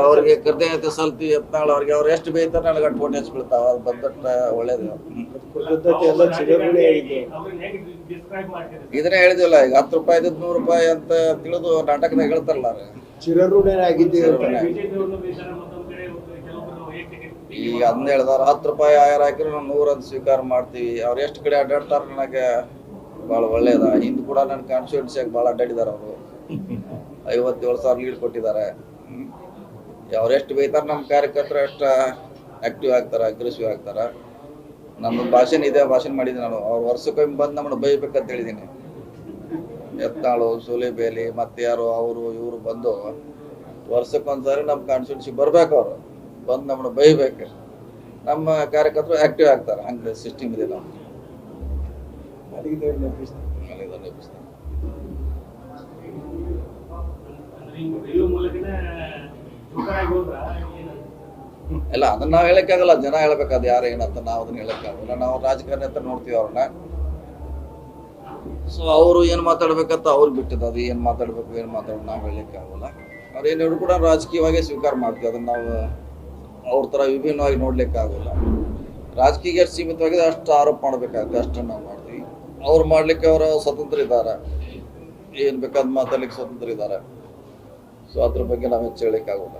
ಅವ್ರಿಗೆ ಕೃತಜ್ಞತೆ ಸಲ್ತಿ ಯತ್ನಾಳ್ ಅವ್ರಿಗೆ ಅವ್ರು ಎಷ್ಟು ಬೇಯ್ತಾರೆ ನನಗೆ ಅಟ್ಟು ಫೋನ್ ಹೆಚ್ಚು ಬೀಳ್ತಾವ ಅದು ಬಂದಟ್ಟ ಒಳ್ಳೇದು. ಇದನ್ನೇ ಹೇಳಿದಿಲ್ಲ ಈಗ 10 ರೂಪಾಯಿ 100 ರೂಪಾಯಿ ಅಂತ ತಿಳಿದು ನಾಟಕದಾಗ ಹೇಳ್ತಾರಲ್ಲ ಈಗ ಅದನ್ನ ಹೇಳ್ದಾರ 10 ರೂಪಾಯಿ 1000 ಹಾಕಿದ್ರೆ ನಾವು 100 ಅಂತ ಸ್ವೀಕಾರ ಮಾಡ್ತೀವಿ. ಅವ್ರು ಎಷ್ಟು ಕಡೆ ಅಡ್ಡಾಡ್ತಾರ ನನಗೆ ಭಾಳ ಒಳ್ಳೇದ. ಹಿಂದ್ ಕೂಡ ನನ್ನ ಕಾನ್ಸ್ಟಿಟ್ಯೂನ್ಸಿಯಾಗ ಭಾಳ ಅಡ್ಡಾಡಿದಾರೆ ಅವರು. 57,000 ಲೀಡ್ ಕೊಟ್ಟಿದ್ದಾರೆ. ಅವ್ರೆಷ್ಟು ಬೈತಾರೆ ನಮ್ಮ ಕಾರ್ಯಕರ್ತರು ಎಷ್ಟು ಆಕ್ಟಿವ್ ಆಗ್ತಾರೆ, ಅಗ್ರೆಸಿವ್ ಆಗ್ತಾರೆ. ನಮ್ಮ ಭಾಷಣ ಇದೆ, ಭಾಷಣ ಮಾಡಿದ್ದೀನಿ ನಾನು. ಅವ್ರು ವರ್ಷಕ್ಕೊಮ್ಮೆ ಬಂದು ನಮ್ಮನ್ನು ಬೈಬೇಕಂತ ಹೇಳಿದ್ದೀನಿ. ಯತ್ನಾಳು, ಸೂಲಿಬೇಲಿ ಮತ್ತೆ ಯಾರು ಅವರು ಇವರು ಬಂದು ವರ್ಷಕ್ಕೊಂದ್ಸಾರಿ ನಮ್ಮ ಕಾನ್ಸ್ಟಿಟ್ಯೂನ್ಸಿ ಬರ್ಬೇಕು. ಅವರು ಬಂದು ನಮ್ಮನ್ನು ಬೈಬೇಕು. ನಮ್ಮ ಕಾರ್ಯಕರ್ತರು ಆಕ್ಟಿವ್ ಆಗ್ತಾರೆ. ಹಂಗೆ ಸಿಸ್ಟಮ್ ಇದೆ ನಾವು. ಇಲ್ಲ ಅದನ್ನ ನಾವು ಹೇಳಕ್ಕಾಗಲ್ಲ, ಜನ ಹೇಳ್ಬೇಕಾದ ಯಾರು ಏನಂತ ನಾವು ಅದನ್ನ ಹೇಳಕ್ಕಾಗಲ್ಲ. ನಾವು ರಾಜಕಾರಣಿ ಅಂತ ನೋಡ್ತೀವಿ ಅವ್ರನ್ನ. ಸೊ ಅವರು ಏನ್ ಮಾತಾಡ್ಬೇಕಂತ ಅವ್ರು ಬಿಟ್ಟಿದ್ದು, ಅದು ಏನ್ ಮಾತಾಡ್ಬೇಕು ಏನ್ ಮಾತಾಡೋದು ನಾವು ಹೇಳಕ್ಕಾಗಲ್ಲ. ಅವ್ರು ಏನ್ ಹೇಳಿ ಕೂಡ ರಾಜಕೀಯವಾಗಿ ಸ್ವೀಕಾರ ಮಾಡ್ತೀವಿ. ಅದನ್ನ ನಾವು ಅವ್ರ ತರ ವಿಭಿನ್ನವಾಗಿ ನೋಡ್ಲಿಕ್ಕೆ ಆಗೋಲ್ಲ. ರಾಜಕೀಯ ಸೀಮಿತವಾಗಿದೆ ಅಷ್ಟು ಆರೋಪ ಮಾಡ್ಬೇಕಾಗುತ್ತೆ, ಅಷ್ಟನ್ನು ನಾವು ಮಾಡ್ತೀವಿ. ಅವ್ರು ಮಾಡ್ಲಿಕ್ಕೆ ಅವರ ಸ್ವತಂತ್ರ ಇದ್ದಾರೆ, ಏನ್ ಬೇಕಾದ್ ಮಾತಾಡ್ಲಿಕ್ಕೆ ಸ್ವತಂತ್ರ ಇದ್ದಾರೆ. ಸೊ ಅದ್ರ ಬಗ್ಗೆ ನಾವು ಹೆಚ್ಚು ಹೇಳಕ್ಕಾಗಲ್ಲ.